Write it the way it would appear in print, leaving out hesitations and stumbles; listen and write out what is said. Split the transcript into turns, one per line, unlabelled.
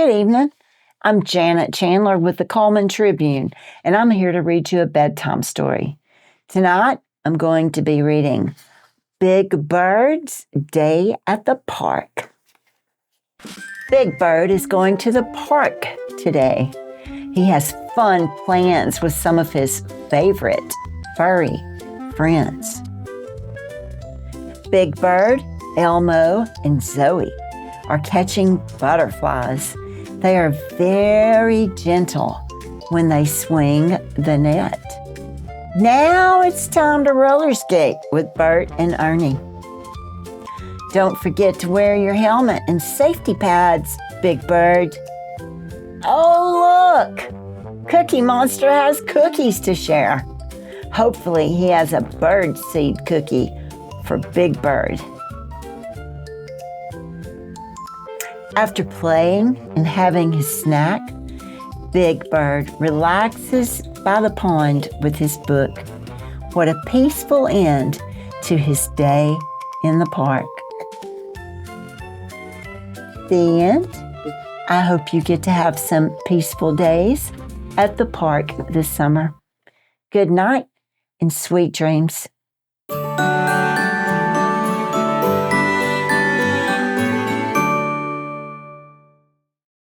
good evening. I'm Janet Chandler with the Cullman Tribune, and I'm here to read you a bedtime story. Tonight, I'm going to be reading Big Bird's Day at the Park. Big Bird is going to the park today. He has fun plans with some of his favorite furry friends. Big Bird, Elmo, and Zoe are catching butterflies. They are very gentle when they swing the net. Now it's time to roller skate with Bert and Ernie. Don't forget to wear your helmet and safety pads, Big Bird. Oh, look! Cookie Monster has cookies to share. Hopefully he has a bird seed cookie for Big Bird. After playing and having his snack, Big Bird relaxes by the pond with his book. What a peaceful end to his day in the park. The end. I hope you get to have some peaceful days at the park this summer. Good night and sweet dreams.